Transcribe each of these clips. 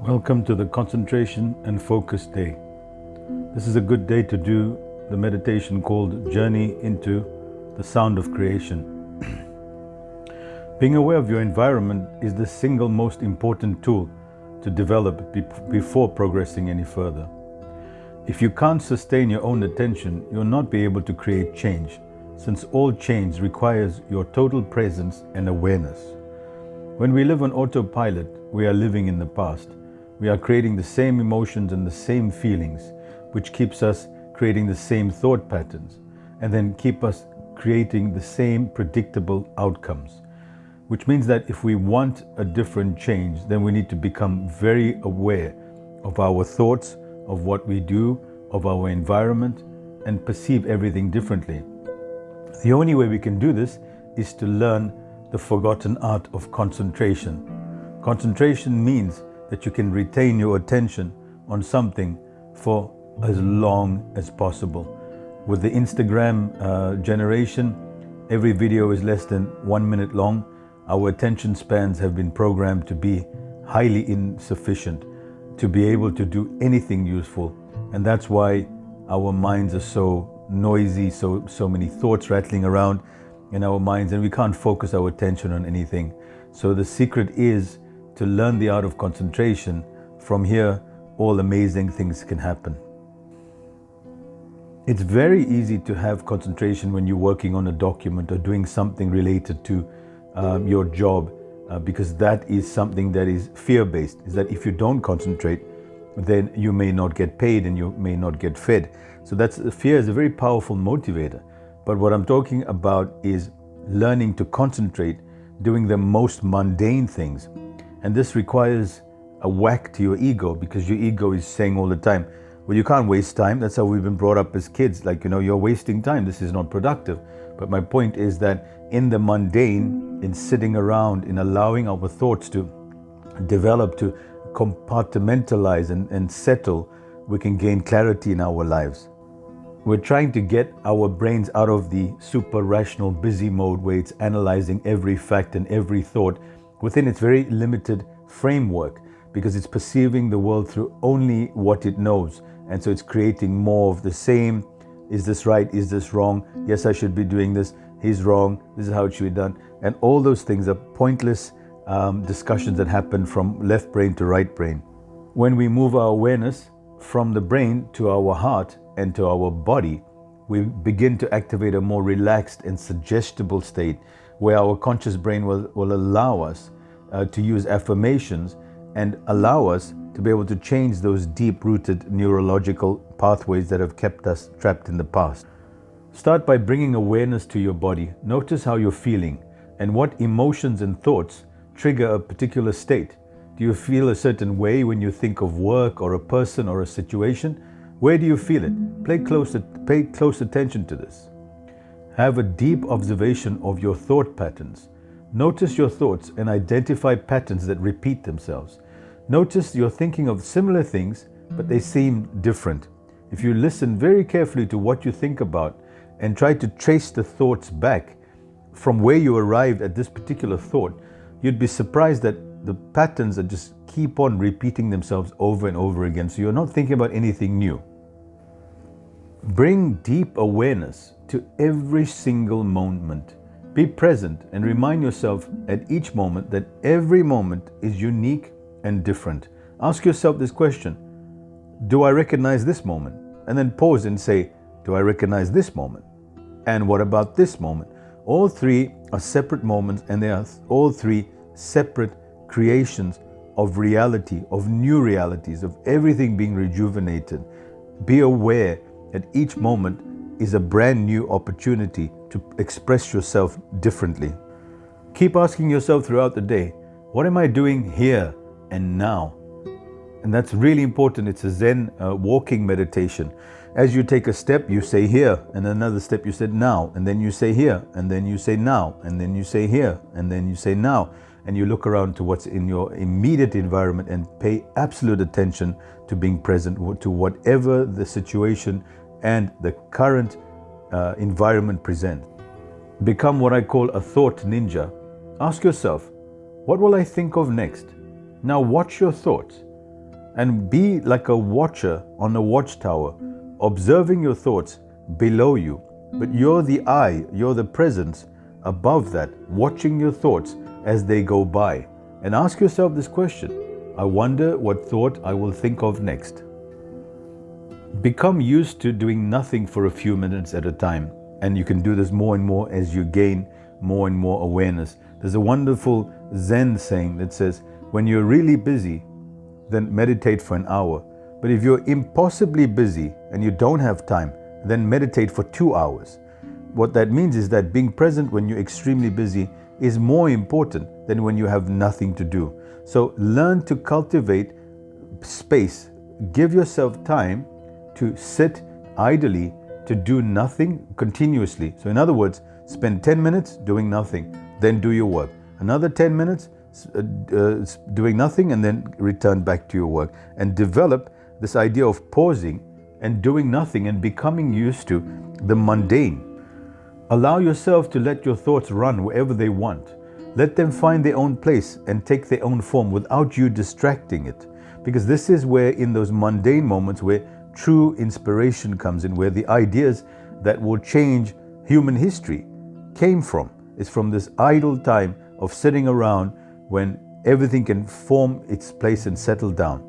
Welcome to the concentration and focus day. This is a good day to do the meditation called Journey into the Sound of Creation. Being aware of your environment is the single most important tool to develop before progressing any further. If you can't sustain your own attention, you'll not be able to create change, since all change requires your total presence and awareness. When we live on autopilot, we are living in the past. We are creating the same emotions and the same feelings, which keeps us creating the same thought patterns, and then keep us creating the same predictable outcomes. Which means that if we want a different change, then we need to become very aware of our thoughts, of what we do, of our environment, and perceive everything differently. The only way we can do this is to learn the forgotten art of concentration. Concentration means that you can retain your attention on something for as long as possible. With the Instagram generation, every video is less than 1 minute long. Our attention spans have been programmed to be highly insufficient to be able to do anything useful. And that's why our minds are so noisy, so many thoughts rattling around in our minds, and we can't focus our attention on anything. So the secret is to learn the art of concentration. From here, all amazing things can happen. It's very easy to have concentration when you're working on a document or doing something related to your job, because that is something that is fear-based, is that if you don't concentrate, then you may not get paid and you may not get fed. So fear is a very powerful motivator. But what I'm talking about is learning to concentrate, doing the most mundane things. And this requires a whack to your ego, because your ego is saying all the time, well, you can't waste time. That's how we've been brought up as kids. Like, you're wasting time. This is not productive. But my point is that in the mundane, in sitting around, in allowing our thoughts to develop, to compartmentalize and settle, we can gain clarity in our lives. We're trying to get our brains out of the super rational busy mode where it's analyzing every fact and every thought within its very limited framework, because it's perceiving the world through only what it knows. And so it's creating more of the same. Is this right? Is this wrong? Yes, I should be doing this. He's wrong. This is how it should be done. And all those things are pointless discussions that happen from left brain to right brain. When we move our awareness from the brain to our heart and to our body, we begin to activate a more relaxed and suggestible state where our conscious brain will allow us to use affirmations and allow us to be able to change those deep-rooted neurological pathways that have kept us trapped in the past. Start by bringing awareness to your body. Notice how you're feeling and what emotions and thoughts trigger a particular state. Do you feel a certain way when you think of work or a person or a situation? Where do you feel it? Pay close attention to this. Have a deep observation of your thought patterns. Notice your thoughts and identify patterns that repeat themselves. Notice you're thinking of similar things, but they seem different. If you listen very carefully to what you think about and try to trace the thoughts back from where you arrived at this particular thought, you'd be surprised that the patterns that just keep on repeating themselves over and over again. So you're not thinking about anything new. Bring deep awareness to every single moment. Be present and remind yourself at each moment that every moment is unique and different. Ask yourself this question: do I recognize this moment? And then pause and say, do I recognize this moment? And what about this moment? All three are separate moments, and they are all three separate creations of reality, of new realities, of everything being rejuvenated. Be aware that each moment is a brand new opportunity to express yourself differently. Keep asking yourself throughout the day, what am I doing here and now? And that's really important. It's a Zen walking meditation. As you take a step, you say here, and another step you said now, and then you say here, and then you say now, and then you say here, and then you say now. And you look around to what's in your immediate environment and pay absolute attention to being present to whatever the situation and the current environment present. Become what I call a thought ninja. Ask yourself, what will I think of next? Now watch your thoughts. and be like a watcher on a watchtower, observing your thoughts below you. But you're the eye, you're the presence above that, watching your thoughts as they go by. And ask yourself this question: I wonder what thought I will think of next. Become used to doing nothing for a few minutes at a time. And you can do this more and more as you gain more and more awareness. There's a wonderful Zen saying that says, when you're really busy, then meditate for an hour. But if you're impossibly busy and you don't have time, then meditate for 2 hours. What that means is that being present when you're extremely busy is more important than when you have nothing to do. So learn to cultivate space. Give yourself time to sit idly, to do nothing continuously. So in other words, spend 10 minutes doing nothing, then do your work. Another 10 minutes doing nothing, and then return back to your work. And develop this idea of pausing and doing nothing and becoming used to the mundane. Allow yourself to let your thoughts run wherever they want. Let them find their own place and take their own form without you distracting it. Because this is where, in those mundane moments, where true inspiration comes in, where the ideas that will change human history came from. It's from this idle time of sitting around when everything can form its place and settle down.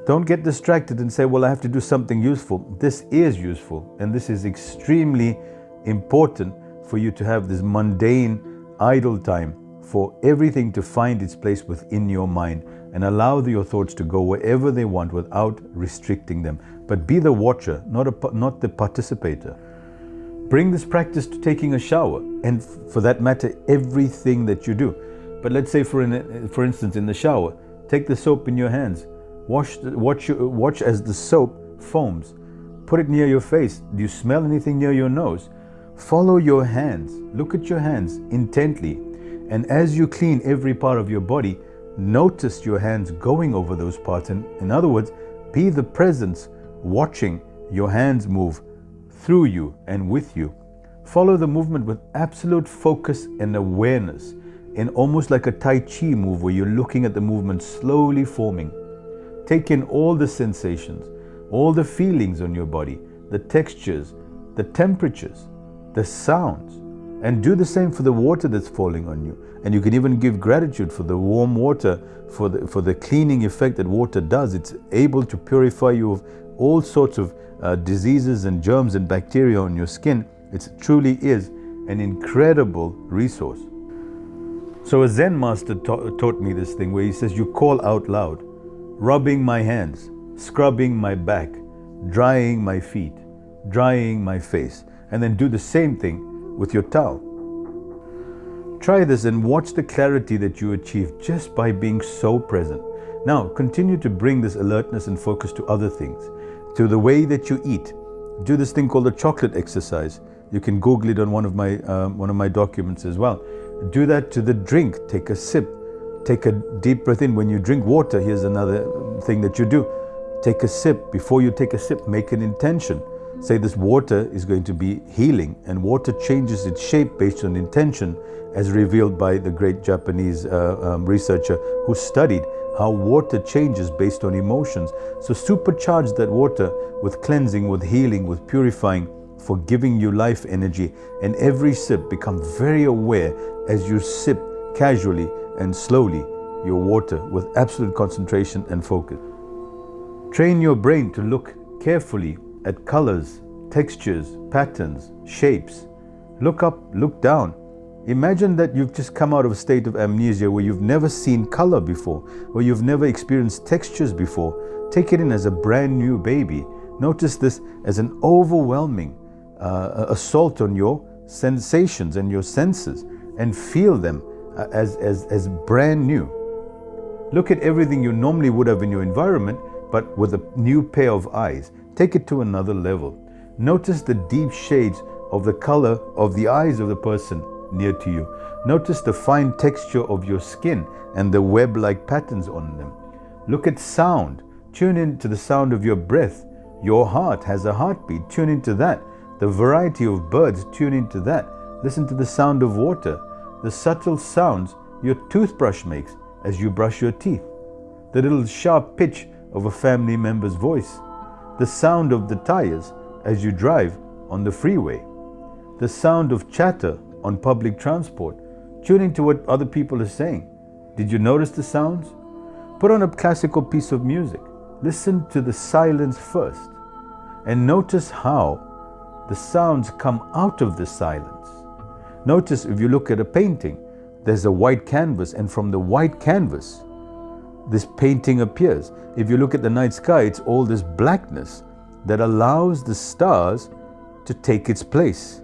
Don't get distracted and say, well, I have to do something useful. This is useful, and this is extremely important for you to have this mundane, idle time for everything to find its place within your mind, and allow your thoughts to go wherever they want without restricting them. But be the watcher, not the participator. Bring this practice to taking a shower, and for that matter, everything that you do. But let's say, for instance, in the shower, take the soap in your hands. Watch as the soap foams. Put it near your face. Do you smell anything near your nose? Follow your hands. Look at your hands intently. And as you clean every part of your body, notice your hands going over those parts. And in other words, be the presence watching your hands move through you and with you. Follow the movement with absolute focus and awareness, in almost like a Tai Chi move where you're looking at the movement slowly forming. Take in all the sensations, all the feelings on your body, the textures, the temperatures, the sounds, and do the same for the water that's falling on you. And you can even give gratitude for the warm water, for the cleaning effect that water does. It's able to purify you of all sorts of diseases and germs and bacteria on your skin. It truly is an incredible resource. So a Zen master taught me this thing where he says, you call out loud, rubbing my hands, scrubbing my back, drying my feet, drying my face, and then do the same thing with your towel. Try this and watch the clarity that you achieve just by being so present. Now, continue to bring this alertness and focus to other things, to the way that you eat. Do this thing called the chocolate exercise. You can Google it on one of my documents as well. Do that to the drink. Take a sip. Take a deep breath in. When you drink water, here's another thing that you do. Take a sip. Before you take a sip, make an intention. Say this water is going to be healing, and water changes its shape based on intention, as revealed by the great Japanese researcher who studied how water changes based on emotions. So supercharge that water with cleansing, with healing, with purifying, for giving you life energy. And every sip, become very aware as you sip casually and slowly your water with absolute concentration and focus. Train your brain to look carefully at colors, textures, patterns, shapes. Look up, look down. Imagine that you've just come out of a state of amnesia where you've never seen color before, where you've never experienced textures before. Take it in as a brand new baby. Notice this as an overwhelming assault on your sensations and your senses, and feel them as brand new. Look at everything you normally would have in your environment, but with a new pair of eyes. Take it to another level. Notice the deep shades of the color of the eyes of the person near to you. Notice the fine texture of your skin and the web-like patterns on them. Look at sound. Tune in to the sound of your breath. Your heart has a heartbeat. Tune into that. The variety of birds, tune into that. Listen to the sound of water. The subtle sounds your toothbrush makes as you brush your teeth. The little sharp pitch of a family member's voice, the sound of the tires as you drive on the freeway, the sound of chatter on public transport, tuning to what other people are saying. Did you notice the sounds? Put on a classical piece of music. Listen to the silence first and notice how the sounds come out of the silence. Notice if you look at a painting, there's a white canvas, and from the white canvas, this painting appears. If you look at the night sky, it's all this blackness that allows the stars to take its place.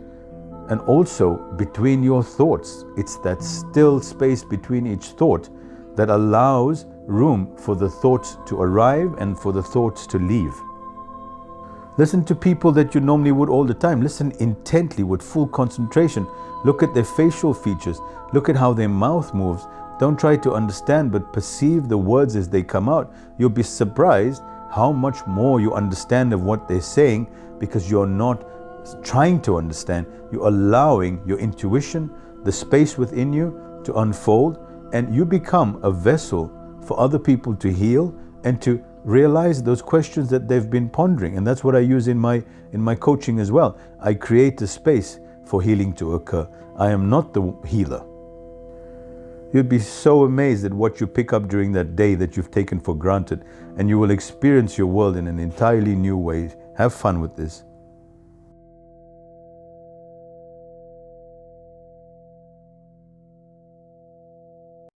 And also between your thoughts, it's that still space between each thought that allows room for the thoughts to arrive and for the thoughts to leave. Listen to people that you normally would all the time. Listen intently with full concentration. Look at their facial features. Look at how their mouth moves. Don't try to understand, but perceive the words as they come out. You'll be surprised how much more you understand of what they're saying, because you're not trying to understand. You're allowing your intuition, the space within you, to unfold, and you become a vessel for other people to heal and to realize those questions that they've been pondering. And that's what I use in my coaching as well. I create a space for healing to occur. I am not the healer. You'd be so amazed at what you pick up during that day that you've taken for granted, and you will experience your world in an entirely new way. Have fun with this.